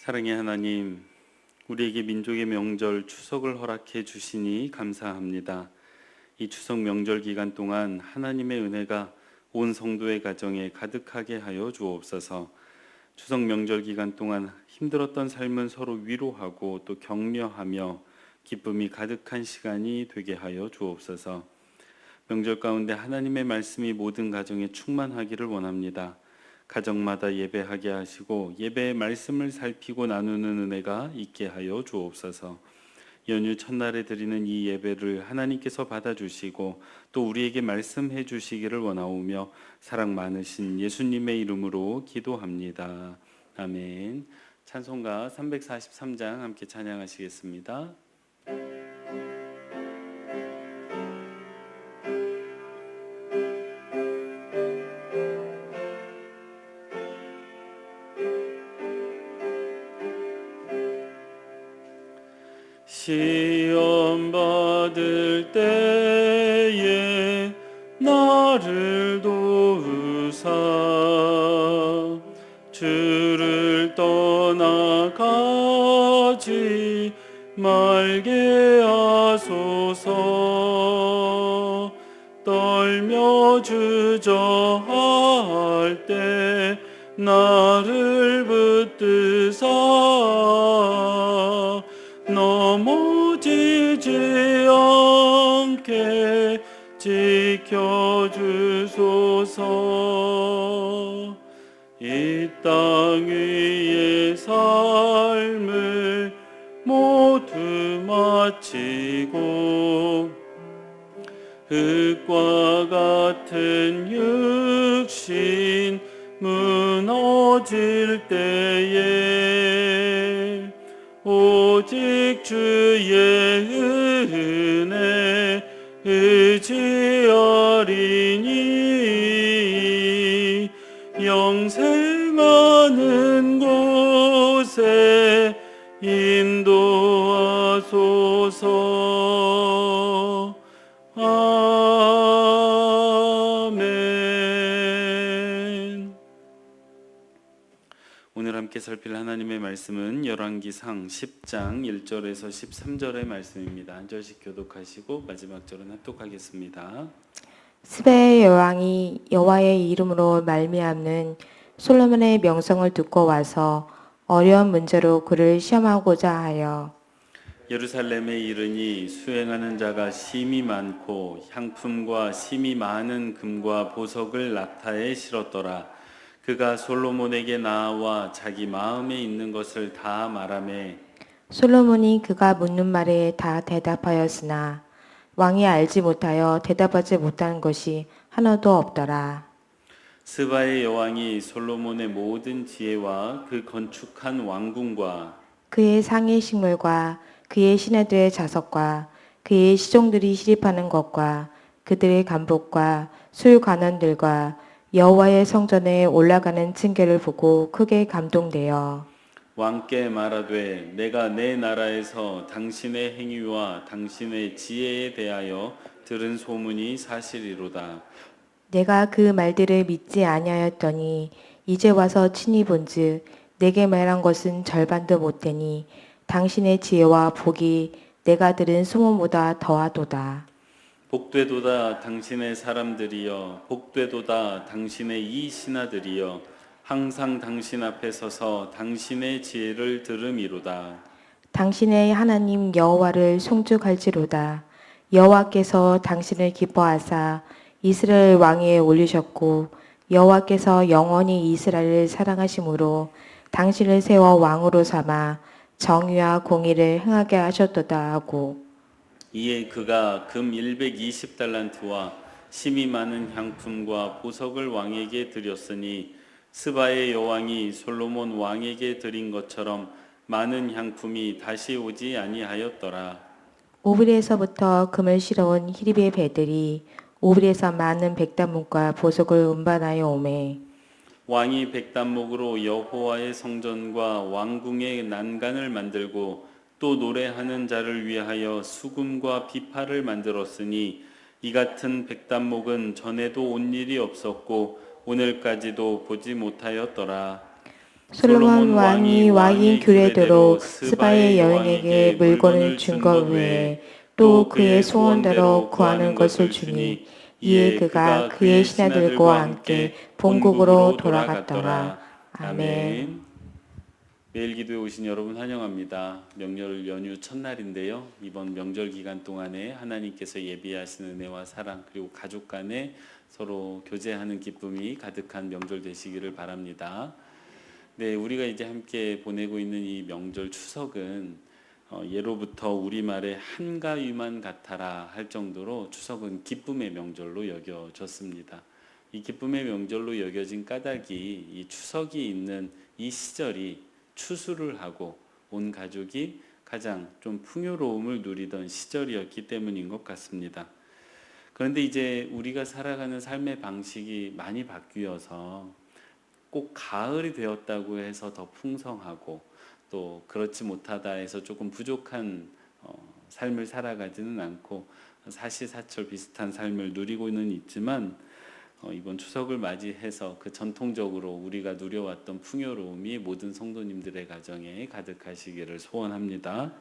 사랑의 하나님, 우리에게 민족의 명절 추석을 허락해 주시니 감사합니다. 이 추석 명절 기간 동안 하나님의 은혜가 온 성도의 가정에 가득하게 하여 주옵소서. 추석 명절 기간 동안 힘들었던 삶은 서로 위로하고 또 격려하며 기쁨이 가득한 시간이 되게 하여 주옵소서. 명절 가운데 하나님의 말씀이 모든 가정에 충만하기를 원합니다. 가정마다 예배하게 하시고 예배의 말씀을 살피고 나누는 은혜가 있게 하여 주옵소서. 연휴 첫날에 드리는 이 예배를 하나님께서 받아주시고 또 우리에게 말씀해 주시기를 원하오며 사랑 많으신 예수님의 이름으로 기도합니다. 아멘. 찬송가 343장 함께 찬양하시겠습니다. 시험 받을 때에 나를 도우사 주를 떠나가지 말게 하소서. 떨며 주저할 때 나를 붙드사 넘어지지 않게 지켜주소서. 이 땅 위의 삶을 모두 마치고 흙과 같은 육신 무너질 때에 오직 주의 은혜 의지하리니 영생하는 곳에 인도하소서. 아멘. 오늘 함께 살필 하나님의 말씀은 열왕기상 10장 1절에서 13절의 말씀입니다. 한 절씩 교독하시고 마지막 절은 합독하겠습니다. 스베의 여왕이 여호와의 이름으로 말미암는 솔로몬의 명성을 듣고 와서 어려운 문제로 그를 시험하고자 하여 예루살렘에 이르니 수행하는 자가 심히 많고 향품과 심히 많은 금과 보석을 낙타에 실었더라. 그가 솔로몬에게 나아와 자기 마음에 있는 것을 다 말하매 솔로몬이 그가 묻는 말에 다 대답하였으나 왕이 알지 못하여 대답하지 못한 것이 하나도 없더라. 스바의 여왕이 솔로몬의 모든 지혜와 그 건축한 왕궁과 그의 상의 식물과 그의 신하들의 자석과 그의 시종들이 시립하는 것과 그들의 간복과 술관원들과 여호와의 성전에 올라가는 층계를 보고 크게 감동되어 왕께 말하되 내가 내 나라에서 당신의 행위와 당신의 지혜에 대하여 들은 소문이 사실이로다. 내가 그 말들을 믿지 아니하였더니 이제 와서 친히 본즉 내게 말한 것은 절반도 못되니 당신의 지혜와 복이 내가 들은 소문보다 더하도다. 복되도다 당신의 사람들이여, 복되도다 당신의 이 신하들이여, 항상 당신 앞에 서서 당신의 지혜를 들음이로다. 당신의 하나님 여호와를 송축할지로다. 여호와께서 당신을 기뻐하사 이스라엘 왕위에 올리셨고 여호와께서 영원히 이스라엘을 사랑하심으로 당신을 세워 왕으로 삼아 정의와 공의를 행하게 하셨도다 하고 이에 그가 금 120달란트와 심히 많은 향품과 보석을 왕에게 드렸으니 스바의 여왕이 솔로몬 왕에게 드린 것처럼 많은 향품이 다시 오지 아니하였더라. 오빌에서부터 금을 실어온 히립의 배들이 오빌에서 많은 백단문과 보석을 운반하여 오매 왕이 백단목으로 여호와의 성전과 왕궁의 난간을 만들고 또 노래하는 자를 위하여 수금과 비파를 만들었으니 이 같은 백단목은 전에도 온 일이 없었고 오늘까지도 보지 못하였더라. 솔로몬 왕이 왕의 규례대로 스바의 여인에게 물건을 준 것 외에 또 그의 소원대로 구하는 것을 주니 이에 그가 그의 신하들과 함께 본국으로 돌아갔더라. 아멘. 매일 기도에 오신 여러분 환영합니다. 명절 연휴 첫날인데요. 이번 명절 기간 동안에 하나님께서 예비하시는 은혜와 사랑 그리고 가족 간에 서로 교제하는 기쁨이 가득한 명절 되시기를 바랍니다. 네, 우리가 이제 함께 보내고 있는 이 명절 추석은 예로부터 우리말에 한가위만 같아라 할 정도로 추석은 기쁨의 명절로 여겨졌습니다. 이 기쁨의 명절로 여겨진 까닭이 이 추석이 있는 이 시절이 추수를 하고 온 가족이 가장 좀 풍요로움을 누리던 시절이었기 때문인 것 같습니다. 그런데 이제 우리가 살아가는 삶의 방식이 많이 바뀌어서 꼭 가을이 되었다고 해서 더 풍성하고 또 그렇지 못하다 해서 조금 부족한 삶을 살아가지는 않고 사시사철 비슷한 삶을 누리고는 있지만 이번 추석을 맞이해서 그 전통적으로 우리가 누려왔던 풍요로움이 모든 성도님들의 가정에 가득하시기를 소원합니다.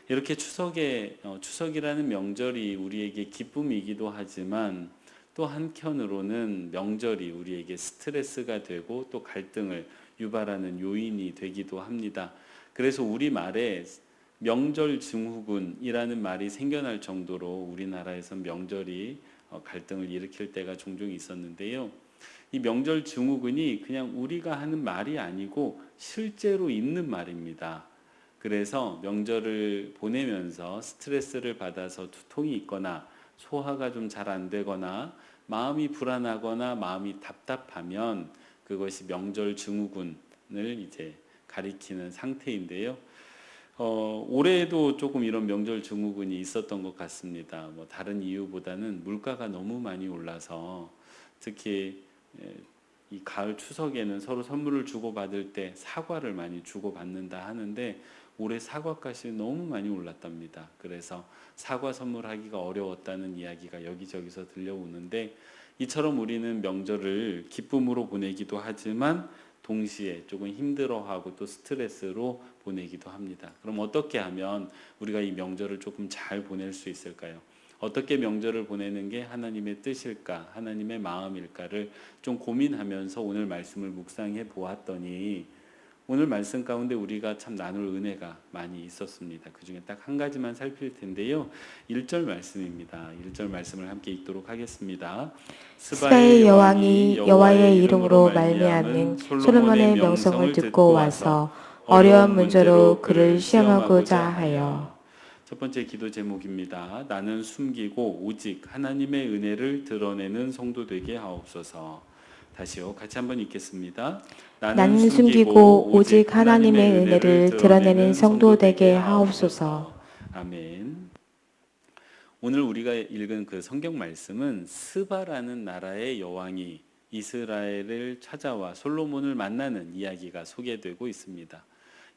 이렇게 추석이라는 명절이 우리에게 기쁨이기도 하지만 또 한편으로는 명절이 우리에게 스트레스가 되고 또 갈등을 유발하는 요인이 되기도 합니다. 그래서 우리말에 명절 증후군이라는 말이 생겨날 정도로 우리나라에선 명절이 갈등을 일으킬 때가 종종 있었는데요. 이 명절 증후군이 그냥 우리가 하는 말이 아니고 실제로 있는 말입니다. 그래서 명절을 보내면서 스트레스를 받아서 두통이 있거나 소화가 좀 잘 안 되거나 마음이 불안하거나 마음이 답답하면 그것이 명절 증후군을 이제 가리키는 상태인데요. 올해도 조금 이런 명절 증후군이 있었던 것 같습니다. 뭐 다른 이유보다는 물가가 너무 많이 올라서 특히 이 가을 추석에는 서로 선물을 주고받을 때 사과를 많이 주고받는다 하는데 올해 사과값이 너무 많이 올랐답니다. 그래서 사과 선물하기가 어려웠다는 이야기가 여기저기서 들려오는데 이처럼 우리는 명절을 기쁨으로 보내기도 하지만 동시에 조금 힘들어하고 또 스트레스로 보내기도 합니다. 그럼 어떻게 하면 우리가 이 명절을 조금 잘 보낼 수 있을까요? 어떻게 명절을 보내는 게 하나님의 뜻일까, 하나님의 마음일까를 좀 고민하면서 오늘 말씀을 묵상해 보았더니 오늘 말씀 가운데 우리가 참 나눌 은혜가 많이 있었습니다. 그 중에 딱 한 가지만 살필 텐데요. 1절 말씀입니다. 1절 말씀을 함께 읽도록 하겠습니다. 스바의 여왕이 여호와의 이름으로 말미암는 솔로몬의 명성을 듣고 와서 어려운 문제로 그를 시험하고자 하여. 첫 번째 기도 제목입니다. 나는 숨기고 오직 하나님의 은혜를 드러내는 성도 되게 하옵소서. 다시요. 같이 한번 읽겠습니다. 나는 숨기고 오직 하나님의 은혜를 드러내는 성도 되게 하옵소서. 아멘. 오늘 우리가 읽은 그 성경 말씀은 스바라는 나라의 여왕이 이스라엘을 찾아와 솔로몬을 만나는 이야기가 소개되고 있습니다.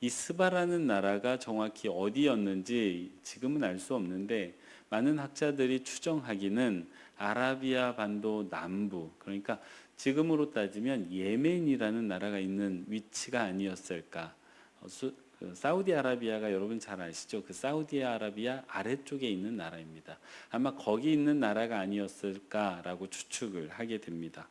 이 스바라는 나라가 정확히 어디였는지 지금은 알 수 없는데 많은 학자들이 추정하기는 아라비아 반도 남부, 그러니까 지금으로 따지면 예멘이라는 나라가 있는 위치가 아니었을까. 사우디아라비아가 여러분 잘 아시죠? 그 사우디아라비아 아래쪽에 있는 나라입니다. 아마 거기 있는 나라가 아니었을까라고 추측을 하게 됩니다.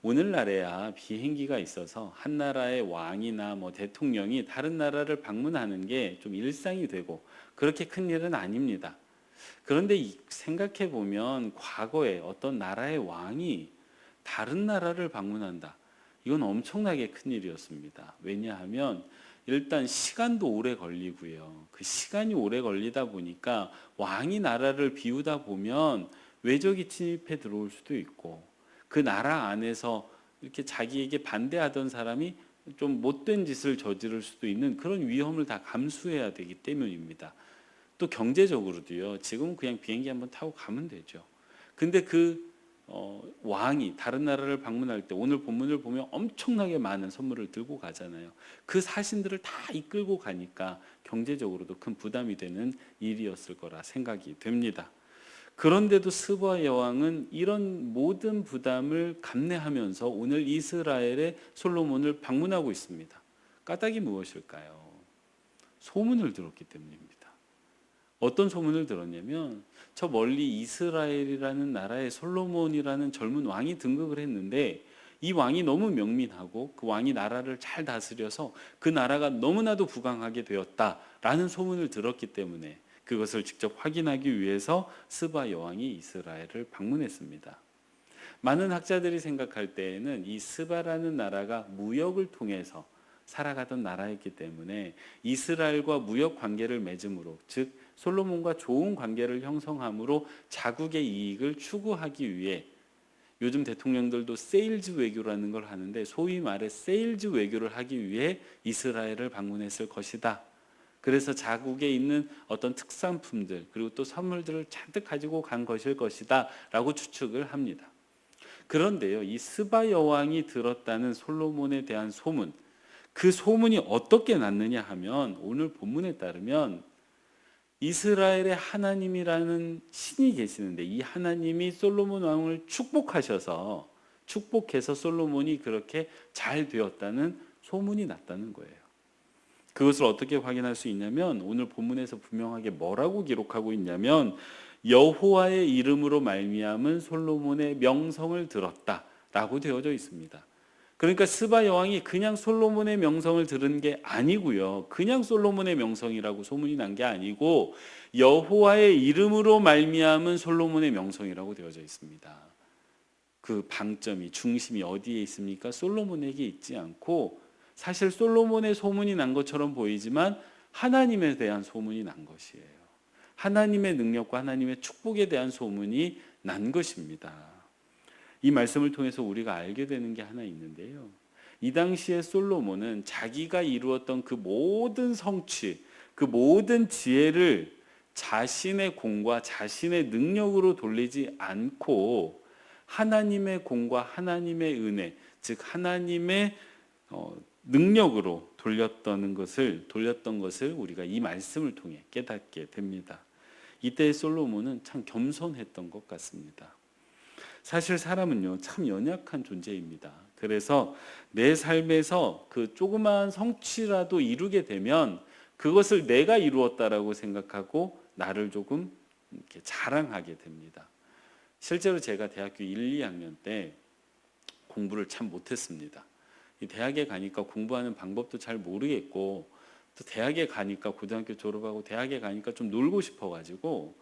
오늘날에야 비행기가 있어서 한 나라의 왕이나 뭐 대통령이 다른 나라를 방문하는 게 좀 일상이 되고 그렇게 큰 일은 아닙니다. 그런데 생각해 보면 과거에 어떤 나라의 왕이 다른 나라를 방문한다. 이건 엄청나게 큰 일이었습니다. 왜냐하면 일단 시간도 오래 걸리고요. 그 시간이 오래 걸리다 보니까 왕이 나라를 비우다 보면 외적이 침입해 들어올 수도 있고 그 나라 안에서 이렇게 자기에게 반대하던 사람이 좀 못된 짓을 저지를 수도 있는 그런 위험을 다 감수해야 되기 때문입니다. 또 경제적으로도요. 지금은 그냥 비행기 한번 타고 가면 되죠. 근데 왕이 다른 나라를 방문할 때 오늘 본문을 보면 엄청나게 많은 선물을 들고 가잖아요. 그 사신들을 다 이끌고 가니까 경제적으로도 큰 부담이 되는 일이었을 거라 생각이 됩니다. 그런데도 스바 여왕은 이런 모든 부담을 감내하면서 오늘 이스라엘의 솔로몬을 방문하고 있습니다. 까닭이 무엇일까요? 소문을 들었기 때문입니다. 어떤 소문을 들었냐면 저 멀리 이스라엘이라는 나라에 솔로몬이라는 젊은 왕이 등극을 했는데 이 왕이 너무 명민하고 그 왕이 나라를 잘 다스려서 그 나라가 너무나도 부강하게 되었다라는 소문을 들었기 때문에 그것을 직접 확인하기 위해서 스바 여왕이 이스라엘을 방문했습니다. 많은 학자들이 생각할 때에는 이 스바라는 나라가 무역을 통해서 살아가던 나라였기 때문에 이스라엘과 무역 관계를 맺음으로, 즉 솔로몬과 좋은 관계를 형성함으로 자국의 이익을 추구하기 위해, 요즘 대통령들도 세일즈 외교라는 걸 하는데 소위 말해 세일즈 외교를 하기 위해 이스라엘을 방문했을 것이다. 그래서 자국에 있는 어떤 특산품들 그리고 또 선물들을 잔뜩 가지고 간 것일 것이다 라고 추측을 합니다. 그런데요, 이 스바 여왕이 들었다는 솔로몬에 대한 소문, 그 소문이 어떻게 났느냐 하면 오늘 본문에 따르면 이스라엘의 하나님이라는 신이 계시는데 이 하나님이 솔로몬 왕을 축복해서 솔로몬이 그렇게 잘 되었다는 소문이 났다는 거예요. 그것을 어떻게 확인할 수 있냐면 오늘 본문에서 분명하게 뭐라고 기록하고 있냐면 여호와의 이름으로 말미암은 솔로몬의 명성을 들었다라고 되어져 있습니다. 그러니까 스바 여왕이 그냥 솔로몬의 명성을 들은 게 아니고요. 그냥 솔로몬의 명성이라고 소문이 난 게 아니고 여호와의 이름으로 말미암은 솔로몬의 명성이라고 되어져 있습니다. 그 방점이, 중심이 어디에 있습니까? 솔로몬에게 있지 않고 사실 솔로몬의 소문이 난 것처럼 보이지만 하나님에 대한 소문이 난 것이에요. 하나님의 능력과 하나님의 축복에 대한 소문이 난 것입니다. 이 말씀을 통해서 우리가 알게 되는 게 하나 있는데요. 이 당시에 솔로몬은 자기가 이루었던 그 모든 성취, 그 모든 지혜를 자신의 공과 자신의 능력으로 돌리지 않고 하나님의 공과 하나님의 은혜, 즉 하나님의 능력으로 돌렸던 것을 우리가 이 말씀을 통해 깨닫게 됩니다. 이때 솔로몬은 참 겸손했던 것 같습니다. 사실 사람은요, 참 연약한 존재입니다. 그래서 내 삶에서 그 조그마한 성취라도 이루게 되면 그것을 내가 이루었다라고 생각하고 나를 조금 이렇게 자랑하게 됩니다. 실제로 제가 대학교 1, 2학년 때 공부를 참 못했습니다. 대학에 가니까 공부하는 방법도 잘 모르겠고 또 대학에 가니까 고등학교 졸업하고 대학에 가니까 좀 놀고 싶어가지고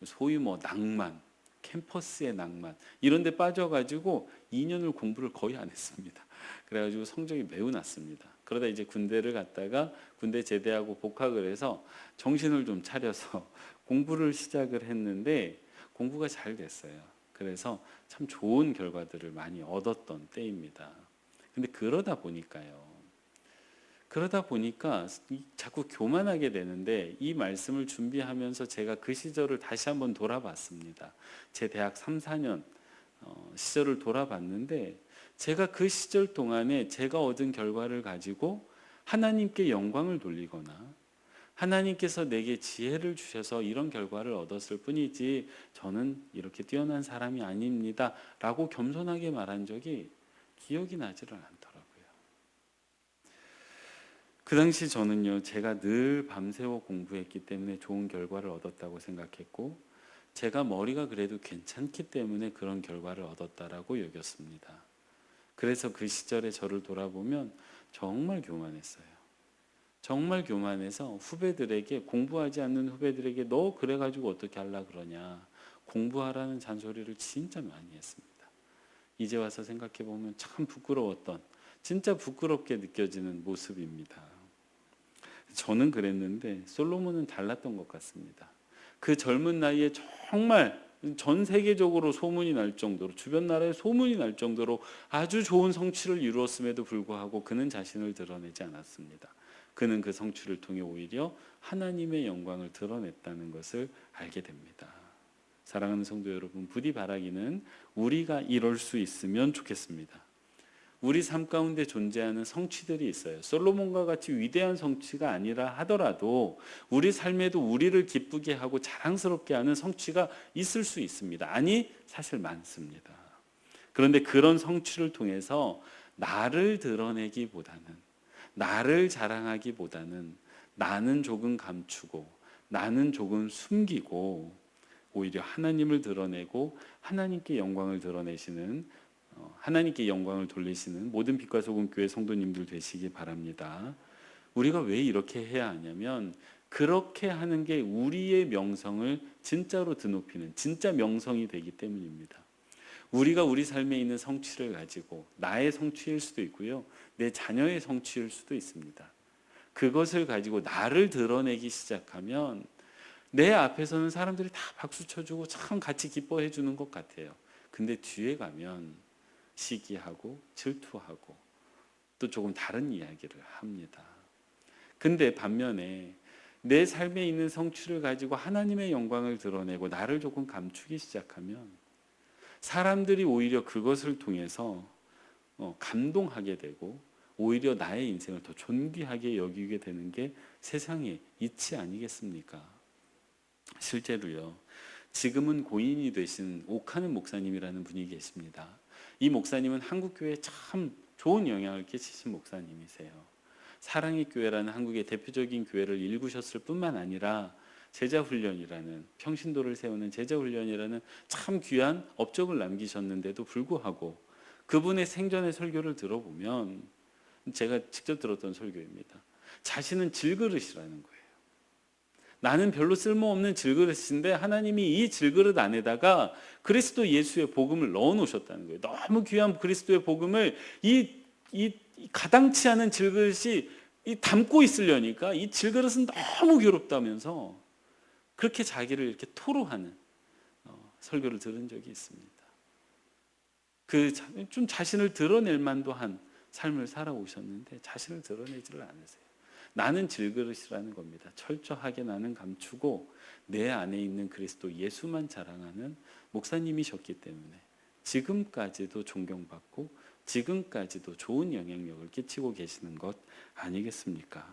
소위 낭만, 캠퍼스의 낭만 이런 데 빠져가지고 2년을 공부를 거의 안 했습니다. 그래가지고 성적이 매우 났습니다. 그러다 이제 군대를 갔다가 군대 제대하고 복학을 해서 정신을 좀 차려서 공부를 시작을 했는데 공부가 잘 됐어요. 그래서 참 좋은 결과들을 많이 얻었던 때입니다. 근데 그러다 보니까 자꾸 교만하게 되는데 이 말씀을 준비하면서 제가 그 시절을 다시 한번 돌아봤습니다. 제 대학 3, 4년 시절을 돌아봤는데 제가 그 시절 동안에 제가 얻은 결과를 가지고 하나님께 영광을 돌리거나 하나님께서 내게 지혜를 주셔서 이런 결과를 얻었을 뿐이지 저는 이렇게 뛰어난 사람이 아닙니다 라고 겸손하게 말한 적이 기억이 나지를 않더라고요. 그 당시 저는요, 제가 늘 밤새워 공부했기 때문에 좋은 결과를 얻었다고 생각했고 제가 머리가 그래도 괜찮기 때문에 그런 결과를 얻었다라고 여겼습니다. 그래서 그 시절에 저를 돌아보면 정말 교만했어요. 정말 교만해서 후배들에게, 공부하지 않는 후배들에게 너 그래가지고 어떻게 하려고 그러냐, 공부하라는 잔소리를 진짜 많이 했습니다. 이제 와서 생각해보면 참 부끄러웠던, 진짜 부끄럽게 느껴지는 모습입니다. 저는 그랬는데 솔로몬은 달랐던 것 같습니다. 그 젊은 나이에 정말 전 세계적으로 소문이 날 정도로, 주변 나라에 소문이 날 정도로 아주 좋은 성취를 이루었음에도 불구하고 그는 자신을 드러내지 않았습니다. 그는 그 성취를 통해 오히려 하나님의 영광을 드러냈다는 것을 알게 됩니다. 사랑하는 성도 여러분, 부디 바라기는 우리가 이럴 수 있으면 좋겠습니다. 우리 삶 가운데 존재하는 성취들이 있어요. 솔로몬과 같이 위대한 성취가 아니라 하더라도 우리 삶에도 우리를 기쁘게 하고 자랑스럽게 하는 성취가 있을 수 있습니다. 아니, 사실 많습니다. 그런데 그런 성취를 통해서 나를 드러내기보다는, 나를 자랑하기보다는 나는 조금 감추고 나는 조금 숨기고 오히려 하나님을 드러내고 하나님께 영광을 드러내시는, 하나님께 영광을 돌리시는 모든 빛과 소금 교회 성도님들 되시기 바랍니다. 우리가 왜 이렇게 해야 하냐면 그렇게 하는 게 우리의 명성을 진짜로 드높이는 진짜 명성이 되기 때문입니다. 우리가 우리 삶에 있는 성취를 가지고 나의 성취일 수도 있고요, 내 자녀의 성취일 수도 있습니다. 그것을 가지고 나를 드러내기 시작하면 내 앞에서는 사람들이 다 박수 쳐주고 참 같이 기뻐해 주는 것 같아요. 근데 뒤에 가면 시기하고 질투하고 또 조금 다른 이야기를 합니다. 근데 반면에 내 삶에 있는 성취를 가지고 하나님의 영광을 드러내고 나를 조금 감추기 시작하면 사람들이 오히려 그것을 통해서 감동하게 되고 오히려 나의 인생을 더 존귀하게 여기게 되는 게 세상의 이치 아니겠습니까? 실제로요, 지금은 고인이 되신 옥하는 목사님이라는 분이 계십니다. 이 목사님은 한국교회에 참 좋은 영향을 끼치신 목사님이세요. 사랑의 교회라는 한국의 대표적인 교회를 일구셨을 뿐만 아니라 제자훈련이라는, 평신도를 세우는 제자훈련이라는 참 귀한 업적을 남기셨는데도 불구하고 그분의 생전의 설교를 들어보면, 제가 직접 들었던 설교입니다, 자신은 질그릇이라는 거예요. 나는 별로 쓸모없는 질그릇인데 하나님이 이 질그릇 안에다가 그리스도 예수의 복음을 넣어 놓으셨다는 거예요. 너무 귀한 그리스도의 복음을 이 가당치 않은 질그릇이 담고 있으려니까 이 질그릇은 너무 괴롭다면서 그렇게 자기를 이렇게 토로하는 설교를 들은 적이 있습니다. 좀 자신을 드러낼 만도 한 삶을 살아오셨는데 자신을 드러내지를 않으세요. 나는 질그릇이라는 겁니다. 철저하게 나는 감추고 내 안에 있는 그리스도 예수만 자랑하는 목사님이셨기 때문에 지금까지도 존경받고 지금까지도 좋은 영향력을 끼치고 계시는 것 아니겠습니까?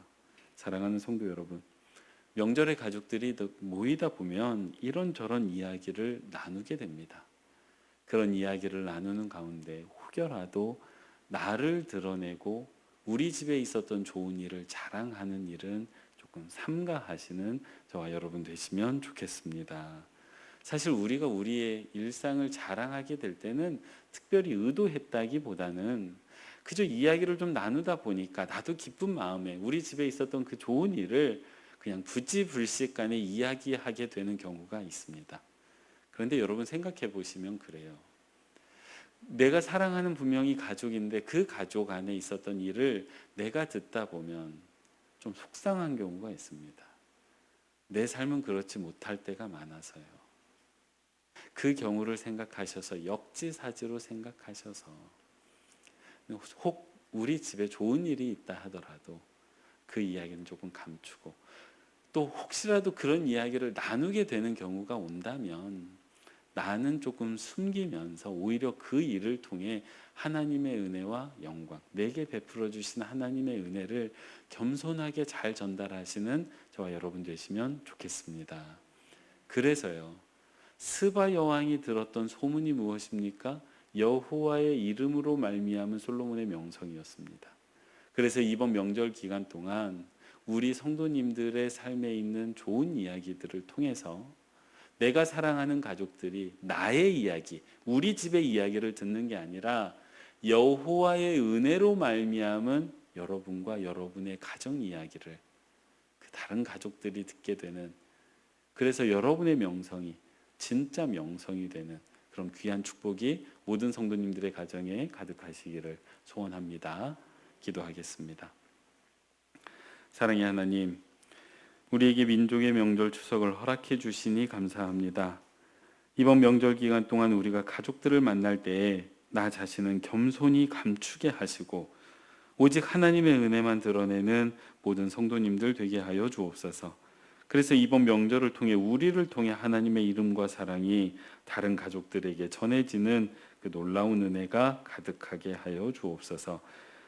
사랑하는 성도 여러분, 명절에 가족들이 모이다 보면 이런저런 이야기를 나누게 됩니다. 그런 이야기를 나누는 가운데 혹여라도 나를 드러내고 우리 집에 있었던 좋은 일을 자랑하는 일은 조금 삼가하시는 저와 여러분 되시면 좋겠습니다. 사실 우리가 우리의 일상을 자랑하게 될 때는 특별히 의도했다기보다는 그저 이야기를 좀 나누다 보니까 나도 기쁜 마음에 우리 집에 있었던 그 좋은 일을 그냥 부지불식간에 이야기하게 되는 경우가 있습니다. 그런데 여러분 생각해 보시면 그래요. 내가 사랑하는 분명히 가족인데 그 가족 안에 있었던 일을 내가 듣다 보면 좀 속상한 경우가 있습니다. 내 삶은 그렇지 못할 때가 많아서요. 그 경우를 생각하셔서 역지사지로 생각하셔서 혹 우리 집에 좋은 일이 있다 하더라도 그 이야기는 조금 감추고 또 혹시라도 그런 이야기를 나누게 되는 경우가 온다면 나는 조금 숨기면서 오히려 그 일을 통해 하나님의 은혜와 영광, 내게 베풀어 주신 하나님의 은혜를 겸손하게 잘 전달하시는 저와 여러분 되시면 좋겠습니다. 그래서요, 스바 여왕이 들었던 소문이 무엇입니까? 여호와의 이름으로 말미암은 솔로몬의 명성이었습니다. 그래서 이번 명절 기간 동안 우리 성도님들의 삶에 있는 좋은 이야기들을 통해서 내가 사랑하는 가족들이 나의 이야기, 우리 집의 이야기를 듣는 게 아니라 여호와의 은혜로 말미암은 여러분과 여러분의 가정 이야기를 그 다른 가족들이 듣게 되는, 그래서 여러분의 명성이 진짜 명성이 되는 그런 귀한 축복이 모든 성도님들의 가정에 가득하시기를 소원합니다. 기도하겠습니다. 사랑의 하나님, 우리에게 민족의 명절 추석을 허락해 주시니 감사합니다. 이번 명절 기간 동안 우리가 가족들을 만날 때에 나 자신은 겸손히 감추게 하시고 오직 하나님의 은혜만 드러내는 모든 성도님들 되게 하여 주옵소서. 그래서 이번 명절을 통해 우리를 통해 하나님의 이름과 사랑이 다른 가족들에게 전해지는 그 놀라운 은혜가 가득하게 하여 주옵소서.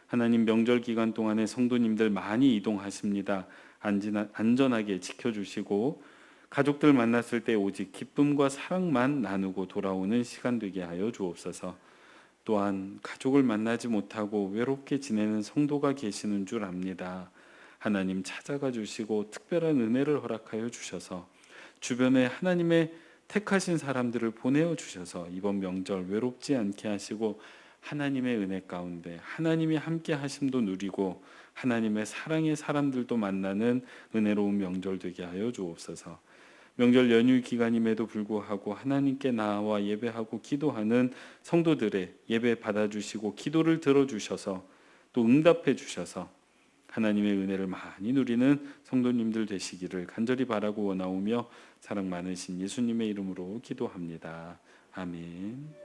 하나님, 명절 기간 동안에 성도님들 많이 이동하십니다. 안전하게 지켜주시고 가족들 만났을 때 오직 기쁨과 사랑만 나누고 돌아오는 시간 되게 하여 주옵소서. 또한 가족을 만나지 못하고 외롭게 지내는 성도가 계시는 줄 압니다. 하나님, 찾아가 주시고 특별한 은혜를 허락하여 주셔서 주변에 하나님의 택하신 사람들을 보내어 주셔서 이번 명절 외롭지 않게 하시고 하나님의 은혜 가운데 하나님이 함께 하심도 누리고 하나님의 사랑의 사람들도 만나는 은혜로운 명절 되게 하여 주옵소서. 명절 연휴 기간임에도 불구하고 하나님께 나와 예배하고 기도하는 성도들의 예배 받아주시고 기도를 들어주셔서 또 응답해 주셔서 하나님의 은혜를 많이 누리는 성도님들 되시기를 간절히 바라고 원하오며 사랑 많으신 예수님의 이름으로 기도합니다. 아멘.